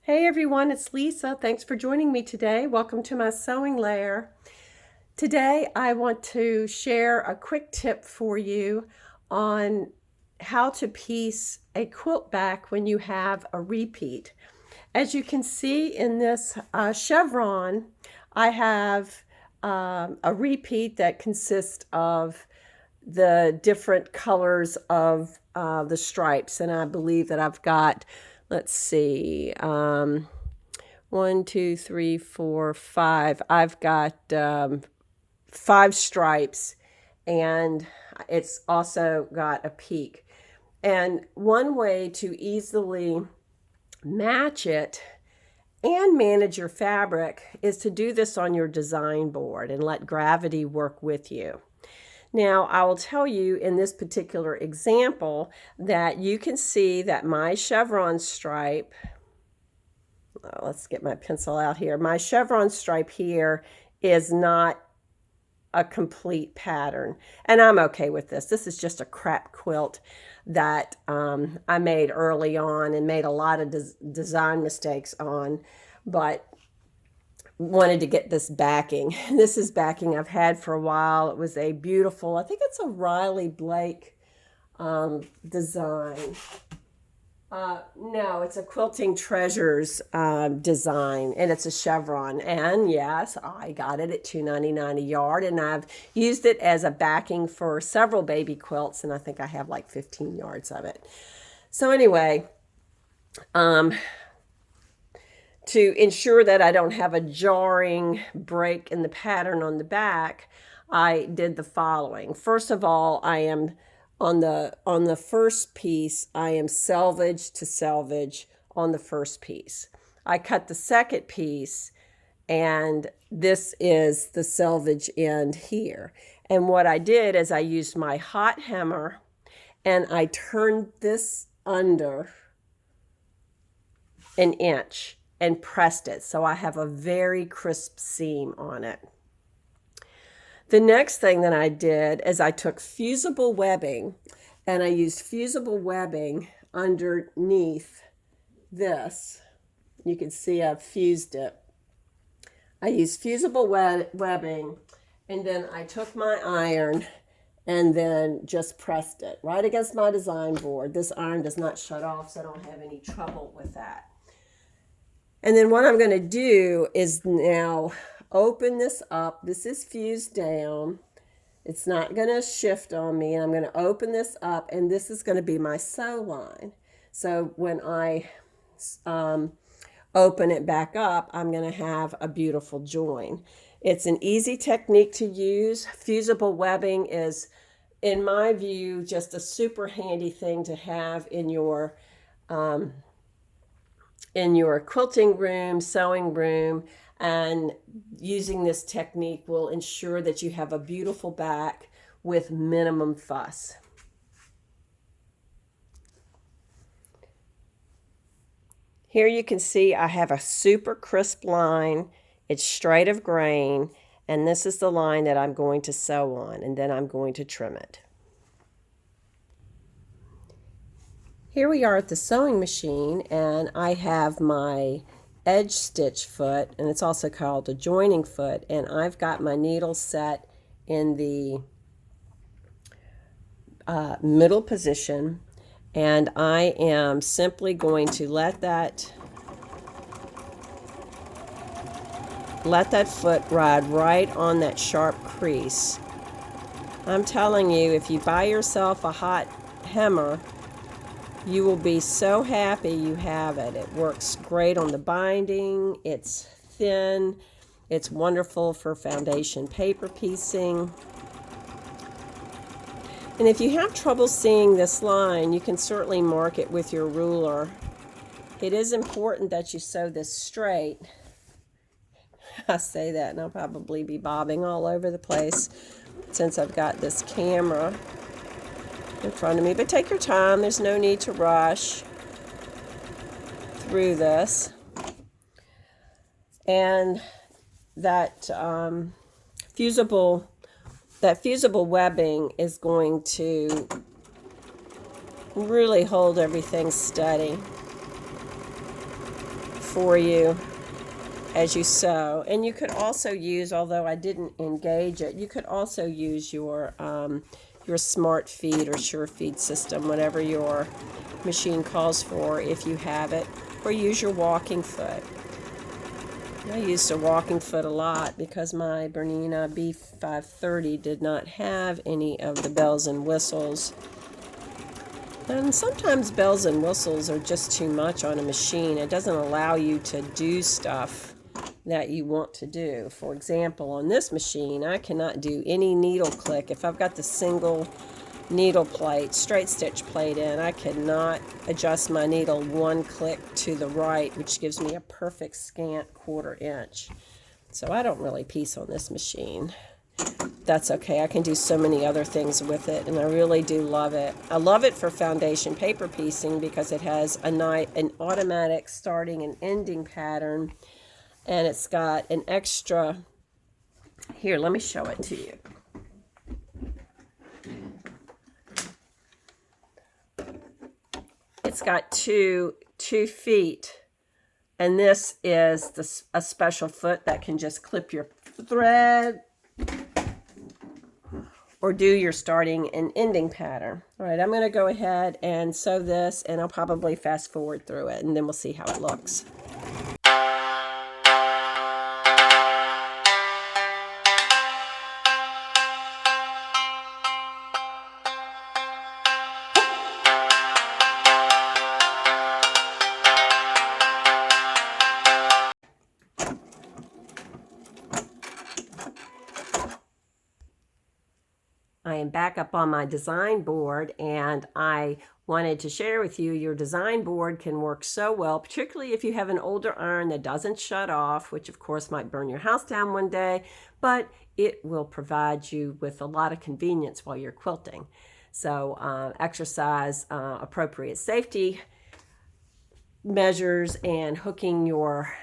Hey everyone, it's Lisa. Thanks for joining me today. Welcome to my sewing lair. Today I want to share a quick tip for you on how to piece a quilt back when you have a repeat. As you can see in this chevron, I have a repeat that consists of the different colors of the stripes, and I believe that I've got, let's see, 1, 2, 3, 4, 5. I've got 5 stripes, and it's also got a peak. And one way to easily match it and manage your fabric is to do this on your design board and let gravity work with you. Now, I will tell you in this particular example that you can see that my chevron stripe, let's get my pencil out here, my chevron stripe here is not a complete pattern. And I'm okay with this. This is just a crap quilt that I made early on and made a lot of design mistakes on, but wanted to get this backing. This is backing I've had for a while. It was a beautiful, I think it's a Riley Blake design. No, it's a Quilting Treasures design, and it's a chevron. And yes, I got it at $2.99 a yard, and I've used it as a backing for several baby quilts, and I think I have like 15 yards of it. So anyway, to ensure that I don't have a jarring break in the pattern on the back, I did the following. First of all, I am on the first piece, I am selvage to selvage on the first piece. I cut the second piece, and this is the selvage end here. And what I did is I used my hot hammer and I turned this under an inch and pressed it, so I have a very crisp seam on it. The next thing that I did is I took fusible webbing, and I used fusible webbing underneath this. You can see I've fused it. I used fusible webbing, and then I took my iron and then just pressed it right against my design board. This iron does not shut off, so I don't have any trouble with that. And then what I'm going to do is now open this up. This is fused down. It's not going to shift on me. And I'm going to open this up, and this is going to be my sew line. So when I open it back up, I'm going to have a beautiful join. It's an easy technique to use. Fusible webbing is, in my view, just a super handy thing to have in your quilting room, sewing room, and using this technique will ensure that you have a beautiful back with minimum fuss. Here you can see I have a super crisp line. It's straight of grain, and this is the line that I'm going to sew on, and then I'm going to trim it. Here we are at the sewing machine, and I have my edge stitch foot, and it's also called a joining foot, and I've got my needle set in the middle position, and I am simply going to let that foot ride right on that sharp crease. I'm telling you, if you buy yourself a hot hammer, you will be so happy you have it. It works great on the binding. It's thin. It's wonderful for foundation paper piecing. And if you have trouble seeing this line, you can certainly mark it with your ruler. It is important that you sew this straight. I say that and I'll probably be bobbing all over the place since I've got this camera in front of me, but take your time. There's no need to rush through this. And that fusible webbing is going to really hold everything steady. for you as you sew. And you could also use, although I didn't engage it, you could also use your smart feed or sure feed system, whatever your machine calls for, if you have it, or use your walking foot. I used a walking foot a lot because my Bernina B530 did not have any of the bells and whistles. And sometimes bells and whistles are just too much on a machine. It doesn't allow you to do stuff that you want to do. For example, on this machine, I cannot do any needle click. If I've got the single needle plate, straight stitch plate in, I cannot adjust my needle one click to the right, which gives me a perfect scant 1/4 inch. So I don't really piece on this machine. That's okay. I can do so many other things with it, and I really do love it. I love it for foundation paper piecing because it has an automatic starting and ending pattern, and it's got an extra. Here, let me show it to you. It's got two feet, and this is a special foot that can just clip your thread or do your starting and ending pattern. All right, I'm going to go ahead and sew this, and I'll probably fast forward through it, and then we'll see how it looks. I am back up on my design board, and I wanted to share with you your design board can work so well, particularly if you have an older iron that doesn't shut off, which of course might burn your house down one day, but it will provide you with a lot of convenience while you're quilting. So exercise appropriate safety measures, and hooking your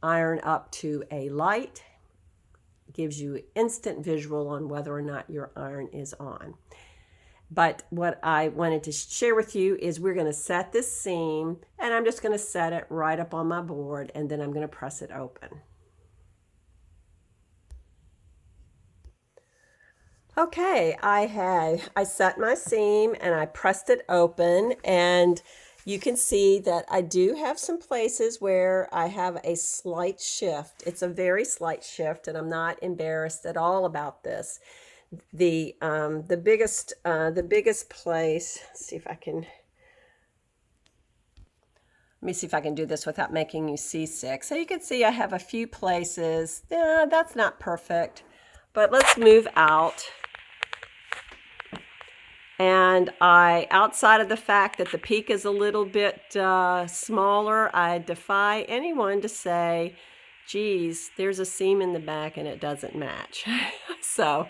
iron up to a light gives you instant visual on whether or not your iron is on. But what I wanted to share with you is we're going to set this seam, and I'm just going to set it right up on my board, and then I'm going to press it open. Okay, I set my seam and I pressed it open, and you can see that I do have some places where I have a slight shift. It's a very slight shift, and I'm not embarrassed at all about this. The biggest place. Let's see if I can. Let me see if I can do this without making you seasick. So you can see I have a few places. That's not perfect, but let's move out. And outside of the fact that the peak is a little bit smaller, I defy anyone to say, geez, there's a seam in the back and it doesn't match. So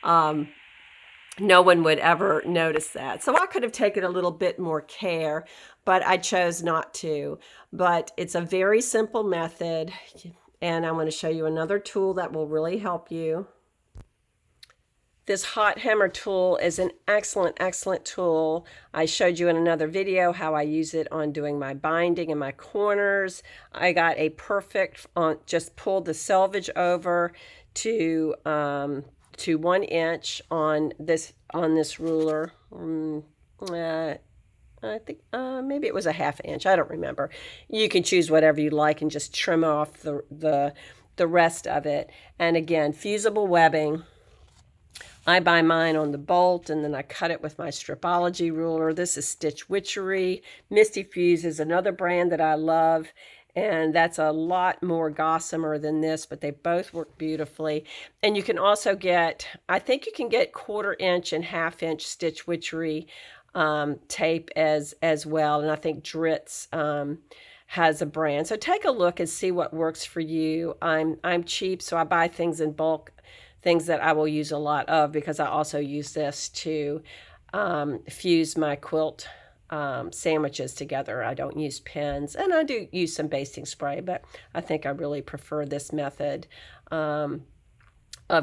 no one would ever notice that. So I could have taken a little bit more care, but I chose not to. But it's a very simple method, and I'm going to show you another tool that will really help you. This hot hammer tool is an excellent, excellent tool. I showed you in another video how I use it on doing my binding and my corners. I got a perfect, just pulled the selvage over to 1 inch on this ruler. I think maybe it was a 1/2 inch. I don't remember. You can choose whatever you like and just trim off the rest of it. And again, fusible webbing. I buy mine on the bolt, and then I cut it with my Stripology ruler. This is Stitch Witchery. Misty Fuse is another brand that I love, and that's a lot more gossamer than this, but they both work beautifully. And you can also get, I think you can get 1/4 inch and 1/2 inch Stitch Witchery tape as well, and I think Dritz has a brand. So take a look and see what works for you. I'm cheap, so I buy things in bulk, things that I will use a lot of, because I also use this to fuse my quilt sandwiches together. I don't use pins, and I do use some basting spray, but I think I really prefer this method of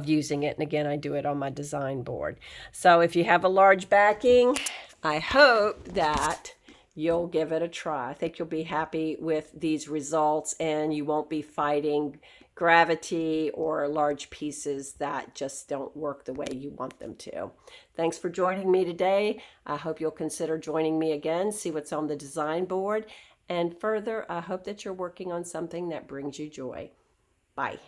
using it. And again, I do it on my design board. So if you have a large backing, I hope that you'll give it a try. I think you'll be happy with these results, and you won't be fighting gravity or large pieces that just don't work the way you want them to. Thanks for joining me today. I hope you'll consider joining me again, see what's on the design board, and further, I hope that you're working on something that brings you joy. Bye.